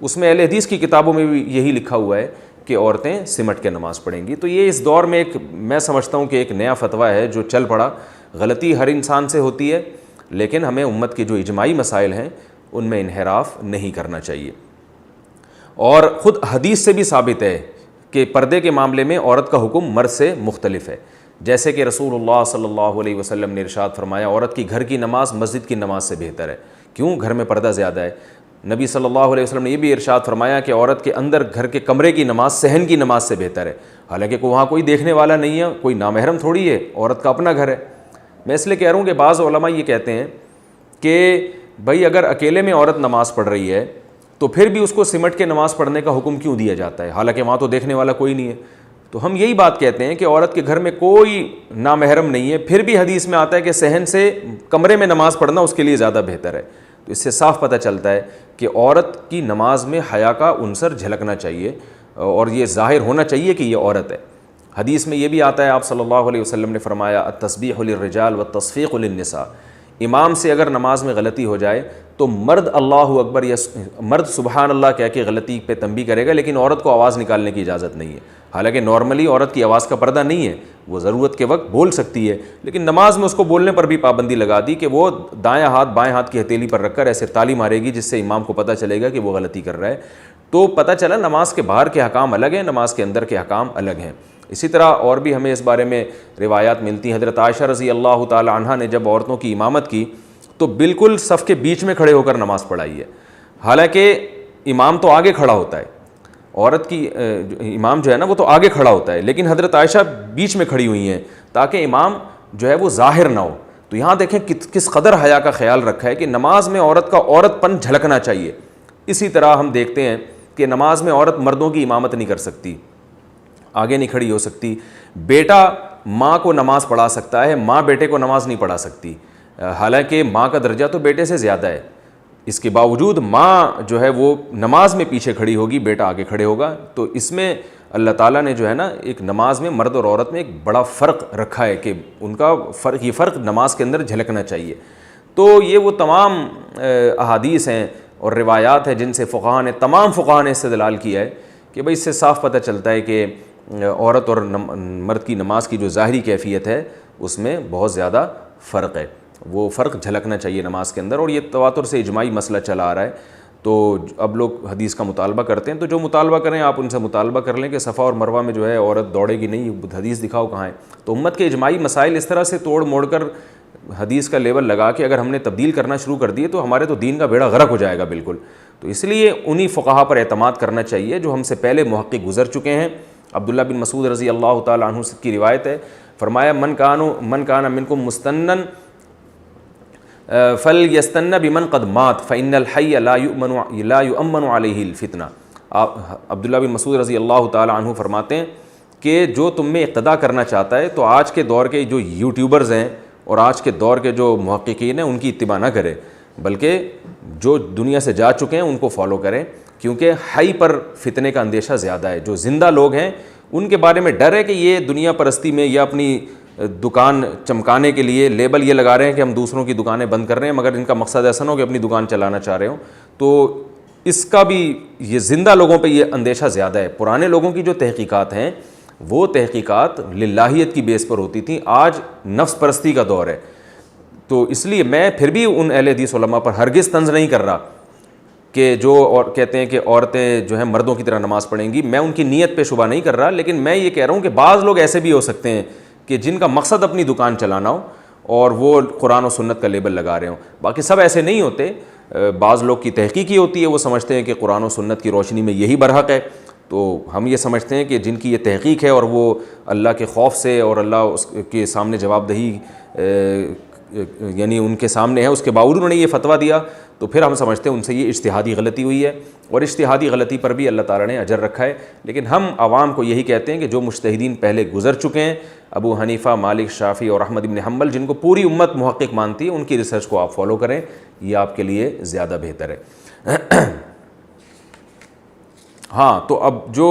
اس میں اہل حدیث کی کتابوں میں بھی یہی لکھا ہوا ہے کہ عورتیں سمٹ کے نماز پڑھیں گی. تو یہ اس دور میں ایک میں سمجھتا ہوں کہ ایک نیا فتویٰ ہے جو چل پڑا. غلطی ہر انسان سے ہوتی ہے, لیکن ہمیں امت کے جو اجماعی مسائل ہیں ان میں انحراف نہیں کرنا چاہیے. اور خود حدیث سے بھی ثابت ہے کہ پردے کے معاملے میں عورت کا حکم مرد سے مختلف ہے. جیسے کہ رسول اللہ صلی اللہ علیہ وسلم نے ارشاد فرمایا عورت کی گھر کی نماز مسجد کی نماز سے بہتر ہے. کیوں؟ گھر میں پردہ زیادہ ہے. نبی صلی اللہ علیہ وسلم نے یہ بھی ارشاد فرمایا کہ عورت کے اندر گھر کے کمرے کی نماز صحن کی نماز سے بہتر ہے. حالانکہ وہاں کوئی دیکھنے والا نہیں ہے, کوئی نامحرم تھوڑی ہے, عورت کا اپنا گھر ہے. میں اس لیے کہہ رہا ہوں کہ بعض علماء یہ کہتے ہیں کہ بھائی اگر اکیلے میں عورت نماز پڑھ رہی ہے تو پھر بھی اس کو سمٹ کے نماز پڑھنے کا حکم کیوں دیا جاتا ہے, حالانکہ وہاں تو دیکھنے والا کوئی نہیں ہے. تو ہم یہی بات کہتے ہیں کہ عورت کے گھر میں کوئی نامحرم نہیں ہے, پھر بھی حدیث میں آتا ہے کہ صحن سے کمرے میں نماز پڑھنا اس کے لیے زیادہ بہتر ہے. تو اس سے صاف پتہ چلتا ہے کہ عورت کی نماز میں حیا کا عنصر جھلکنا چاہیے اور یہ ظاہر ہونا چاہیے کہ یہ عورت ہے. حدیث میں یہ بھی آتا ہے, آپ صلی اللہ علیہ وسلم نے فرمایا التسبیح للرجال والتصفیق للنساء. امام سے اگر نماز میں غلطی ہو جائے تو مرد اللہ اکبر یا مرد سبحان اللہ کہہ کے غلطی پہ تنبیہ کرے گا, لیکن عورت کو آواز نکالنے کی اجازت نہیں ہے. حالانکہ نارملی عورت کی آواز کا پردہ نہیں ہے, وہ ضرورت کے وقت بول سکتی ہے, لیکن نماز میں اس کو بولنے پر بھی پابندی لگا دی کہ وہ دائیں ہاتھ بائیں ہاتھ کی ہتھیلی پر رکھ کر ایسے تالی مارے گی جس سے امام کو پتہ چلے گا کہ وہ غلطی کر رہا ہے. تو پتہ چلا نماز کے باہر کے حکام الگ ہیں, نماز کے اندر کے حکام الگ ہیں. اسی طرح اور بھی ہمیں اس بارے میں روایات ملتی ہیں. حضرت عائشہ رضی اللہ تعالی عنہا نے جب عورتوں کی امامت کی تو بالکل صف کے بیچ میں کھڑے ہو کر نماز پڑھائی ہے. حالانکہ امام تو آگے کھڑا ہوتا ہے, عورت کی امام جو ہے نا وہ تو آگے کھڑا ہوتا ہے, لیکن حضرت عائشہ بیچ میں کھڑی ہوئی ہیں تاکہ امام جو ہے وہ ظاہر نہ ہو. تو یہاں دیکھیں کس قدر حیا کا خیال رکھا ہے کہ نماز میں عورت کا عورت پن جھلکنا چاہیے. اسی طرح ہم دیکھتے ہیں کہ نماز میں عورت مردوں کی امامت نہیں کر سکتی, آگے نہیں کھڑی ہو سکتی. بیٹا ماں کو نماز پڑھا سکتا ہے, ماں بیٹے کو نماز نہیں پڑھا سکتی. حالانکہ ماں کا درجہ تو بیٹے سے زیادہ ہے, اس کے باوجود ماں جو ہے وہ نماز میں پیچھے کھڑی ہوگی, بیٹا آگے کھڑے ہوگا. تو اس میں اللہ تعالیٰ نے جو ہے نا ایک نماز میں مرد اور عورت میں ایک بڑا فرق رکھا ہے کہ ان کا فرق, یہ فرق نماز کے اندر جھلکنا چاہیے. تو یہ وہ تمام احادیث ہیں اور روایات ہیں جن سے تمام فقہاء نے استدلال کیا ہے کہ بھئی اس سے صاف پتہ چلتا ہے کہ عورت اور مرد کی نماز کی جو ظاہری کیفیت ہے اس میں بہت زیادہ فرق ہے. وہ فرق جھلکنا چاہیے نماز کے اندر, اور یہ تواتر سے اجماعی مسئلہ چلا آ رہا ہے. تو اب لوگ حدیث کا مطالبہ کرتے ہیں, تو جو مطالبہ کریں آپ ان سے مطالبہ کر لیں کہ صفا اور مروہ میں جو ہے عورت دوڑے گی نہیں, حدیث دکھاؤ کہاں ہے. تو امت کے اجماعی مسائل اس طرح سے توڑ موڑ کر حدیث کا لیول لگا کے اگر ہم نے تبدیل کرنا شروع کر دیے تو ہمارے تو دین کا بیڑا غرق ہو جائے گا بالکل. تو اس لیے انہی فقہا پر اعتماد کرنا چاہیے جو ہم سے پہلے محقق گزر چکے ہیں. عبداللہ بن مسعود رضی اللہ تعالیٰ عنہ کی روایت ہے, فرمایا من کان منکم مستنن فلیستن بمن قد مات فإن الحی لا یؤمن علیہ الفتنہ. عبداللہ بن مسعود رضی اللہ تعالیٰ عنہ فرماتے ہیں کہ جو تم میں اقتدا کرنا چاہتا ہے تو آج کے دور کے جو یوٹیوبرز ہیں اور آج کے دور کے جو محققین ہیں ان کی اتباع نہ کرے, بلکہ جو دنیا سے جا چکے ہیں ان کو فالو کریں, کیونکہ حی پر فتنے کا اندیشہ زیادہ ہے. جو زندہ لوگ ہیں ان کے بارے میں ڈر ہے کہ یہ دنیا پرستی میں یا اپنی دکان چمکانے کے لیے لیبل یہ لگا رہے ہیں کہ ہم دوسروں کی دکانیں بند کر رہے ہیں, مگر ان کا مقصد ایسا نہ ہو کہ اپنی دکان چلانا چاہ رہے ہوں. تو اس کا بھی یہ زندہ لوگوں پہ یہ اندیشہ زیادہ ہے. پرانے لوگوں کی جو تحقیقات ہیں وہ تحقیقات للہیت کی بیس پر ہوتی تھیں, آج نفس پرستی کا دور ہے. تو اس لیے میں پھر بھی ان اہل حدیث علماء پر ہرگز طنز نہیں کر رہا کہ جو اور کہتے ہیں کہ عورتیں جو ہیں مردوں کی طرح نماز پڑھیں گی. میں ان کی نیت پہ شبہ نہیں کر رہا, لیکن میں یہ کہہ رہا ہوں کہ بعض لوگ ایسے بھی ہو سکتے ہیں کہ جن کا مقصد اپنی دکان چلانا ہو اور وہ قرآن و سنت کا لیبل لگا رہے ہوں. باقی سب ایسے نہیں ہوتے. بعض لوگ کی تحقیق یہ ہوتی ہے, وہ سمجھتے ہیں کہ قرآن و سنت کی روشنی میں یہی برحق ہے. تو ہم یہ سمجھتے ہیں کہ جن کی یہ تحقیق ہے اور وہ اللہ کے خوف سے اور اللہ اس کے سامنے جواب دہی یعنی ان کے سامنے ہے, اس کے باوجود انہوں نے یہ فتویٰ دیا, تو پھر ہم سمجھتے ہیں ان سے یہ اجتہادی غلطی ہوئی ہے, اور اجتہادی غلطی پر بھی اللہ تعالیٰ نے اجر رکھا ہے. لیکن ہم عوام کو یہی کہتے ہیں کہ جو مجتہدین پہلے گزر چکے ہیں, ابو حنیفہ, مالک, شافعی اور احمد بن حنبل, جن کو پوری امت محقق مانتی ہے, ان کی ریسرچ کو آپ فالو کریں, یہ آپ کے لیے زیادہ بہتر ہے. ہاں, تو اب جو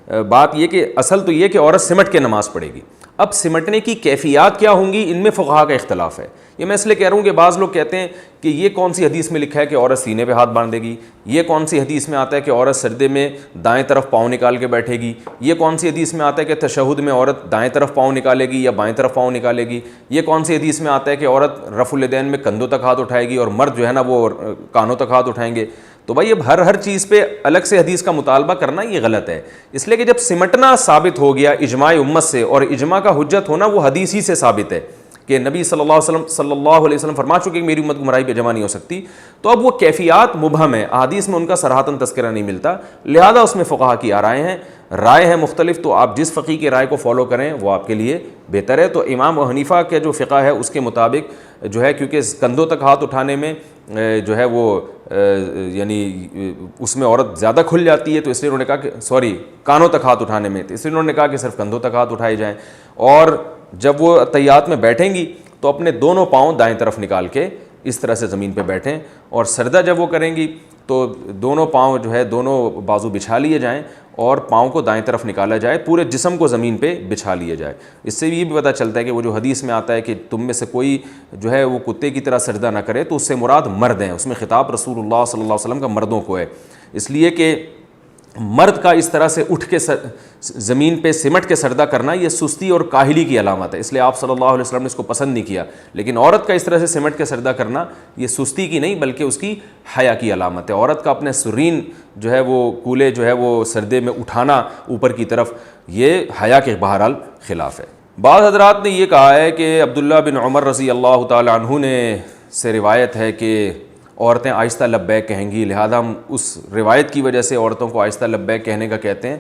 بات یہ کہ اصل تو یہ کہ عورت سمٹ کے نماز پڑھے گی. اب سمٹنے کی کیفیات کیا ہوں گی ان میں فقہا کا اختلاف ہے. یہ میں اس لیے کہہ رہا ہوں کہ بعض لوگ کہتے ہیں کہ یہ کون سی حدیث میں لکھا ہے کہ عورت سینے پہ ہاتھ باندھے گی, یہ کون سی حدیث میں آتا ہے کہ عورت سجدے میں دائیں طرف پاؤں نکال کے بیٹھے گی, یہ کون سی حدیث میں آتا ہے کہ تشہد میں عورت دائیں طرف پاؤں نکالے گی یا بائیں طرف پاؤں نکالے گی, یہ کون سی حدیث میں آتا ہے کہ عورت رفع الیدین میں کندھوں تک ہاتھ اٹھائے گی اور مرد جو ہے نا وہ کانوں تک ہاتھ اٹھائیں گے. تو بھائی اب ہر چیز پہ الگ سے حدیث کا مطالبہ کرنا یہ غلط ہے, اس لیے کہ جب سمٹنا ثابت ہو گیا اجماع امت سے, اور اجماع کا حجت ہونا وہ حدیث ہی سے ثابت ہے کہ نبی صلی اللہ علیہ وسلم فرما چکے کہ میری امت گمراہی پہ جمع نہیں ہو سکتی, تو اب وہ کیفیات مبہم ہے, احادیث میں ان کا صراحتاً تذکرہ نہیں ملتا, لہذا اس میں فقہا کی رائے ہیں مختلف, تو آپ جس فقی کی رائے کو فالو کریں وہ آپ کے لیے بہتر ہے. تو امام حنیفہ کے جو فقہ ہے اس کے مطابق جو ہے, کیونکہ کندھوں تک ہاتھ اٹھانے میں جو ہے وہ یعنی اس میں عورت زیادہ کھل جاتی ہے, تو اس لیے انہوں نے کہا کہ کانوں تک ہاتھ اٹھانے میں, تو اس لیے انہوں نے کہا کہ صرف کندھوں تک ہاتھ اٹھائے جائیں. اور جب وہ تحیات میں بیٹھیں گی تو اپنے دونوں پاؤں دائیں طرف نکال کے اس طرح سے زمین پہ بیٹھیں, اور سجدہ جب وہ کریں گی تو دونوں پاؤں جو ہے دونوں بازو بچھا لیے جائیں اور پاؤں کو دائیں طرف نکالا جائے, پورے جسم کو زمین پہ بچھا لیا جائے. اس سے یہ بھی پتہ چلتا ہے کہ وہ جو حدیث میں آتا ہے کہ تم میں سے کوئی جو ہے وہ کتے کی طرح سجدہ نہ کرے, تو اس سے مراد مرد ہیں, اس میں خطاب رسول اللہ صلی اللہ علیہ وسلم کا مردوں کو ہے, اس لیے کہ مرد کا اس طرح سے اٹھ کے زمین پہ سمٹ کے سجدہ کرنا یہ سستی اور کاہلی کی علامت ہے, اس لیے آپ صلی اللہ علیہ وسلم نے اس کو پسند نہیں کیا. لیکن عورت کا اس طرح سے سمٹ کے سجدہ کرنا یہ سستی کی نہیں بلکہ اس کی حیا کی علامت ہے. عورت کا اپنے سرین جو ہے وہ کولے جو ہے وہ سجدے میں اٹھانا اوپر کی طرف, یہ حیا کے بہرحال خلاف ہے. بعض حضرات نے یہ کہا ہے کہ عبداللہ بن عمر رضی اللہ تعالی عنہ نے سے روایت ہے کہ عورتیں آہستہ لبیک کہیں گی, لہذا ہم اس روایت کی وجہ سے عورتوں کو آہستہ لبیک کہنے کا کہتے ہیں,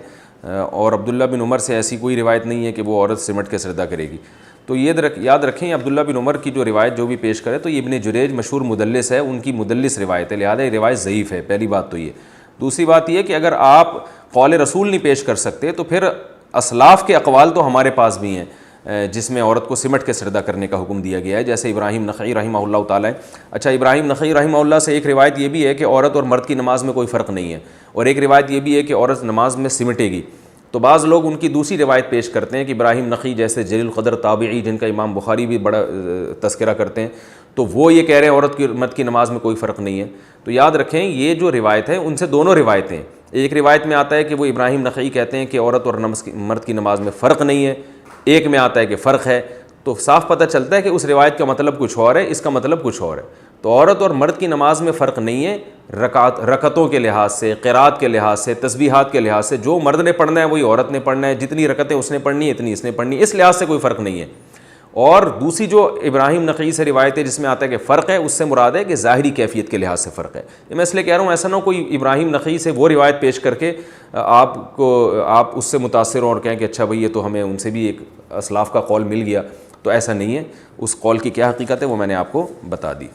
اور عبداللہ بن عمر سے ایسی کوئی روایت نہیں ہے کہ وہ عورت سمٹ کے سجدہ کرے گی. تو یہ یاد رکھیں عبداللہ بن عمر کی جو روایت جو بھی پیش کرے تو یہ ابن جریج مشہور مدلس ہے, ان کی مدلس روایت ہے, لہذا یہ روایت ضعیف ہے. پہلی بات تو یہ. دوسری بات یہ کہ اگر آپ قول رسول نہیں پیش کر سکتے تو پھر اسلاف کے اقوال تو ہمارے پاس بھی ہیں جس میں عورت کو سمٹ کے سجدہ کرنے کا حکم دیا گیا ہے, جیسے ابراہیم نخعی رحمہ اللہ تعالیٰ. اچھا, ابراہیم نخعی رحمہ اللہ سے ایک روایت یہ بھی ہے کہ عورت اور مرد کی نماز میں کوئی فرق نہیں ہے, اور ایک روایت یہ بھی ہے کہ عورت نماز میں سمٹے گی. تو بعض لوگ ان کی دوسری روایت پیش کرتے ہیں کہ ابراہیم نخعی جیسے جلیل القدر تابعی جن کا امام بخاری بھی بڑا تذکرہ کرتے ہیں, تو وہ یہ کہہ رہے ہیں عورت کی مرد کی نماز میں کوئی فرق نہیں ہے. تو یاد رکھیں یہ جو روایت ہے ان سے دونوں روایتیں, ایک روایت میں آتا ہے کہ وہ ابراہیم نخعی کہتے ہیں کہ عورت اور مرد کی نماز میں فرق نہیں ہے, ایک میں آتا ہے کہ فرق ہے. تو صاف پتہ چلتا ہے کہ اس روایت کا مطلب کچھ اور ہے, اس کا مطلب کچھ اور ہے. تو عورت اور مرد کی نماز میں فرق نہیں ہے رکعتوں کے لحاظ سے, قرات کے لحاظ سے, تسبیحات کے لحاظ سے. جو مرد نے پڑھنا ہے وہی عورت نے پڑھنا ہے, جتنی رکعتیں اس نے پڑھنی ہے اتنی اس نے پڑھنی ہے, اس لحاظ سے کوئی فرق نہیں ہے. اور دوسری جو ابراہیم نخعی سے روایت ہے جس میں آتا ہے کہ فرق ہے, اس سے مراد ہے کہ ظاہری کیفیت کے لحاظ سے فرق ہے. میں اس لیے کہہ رہا ہوں ایسا نہ ہو کوئی ابراہیم نخعی سے وہ روایت پیش کر کے آپ اس سے متاثر ہوں اور کہیں کہ اچھا بھئی یہ تو ہمیں ان سے بھی ایک اسلاف کا قول مل گیا. تو ایسا نہیں ہے, اس قول کی کیا حقیقت ہے وہ میں نے آپ کو بتا دی.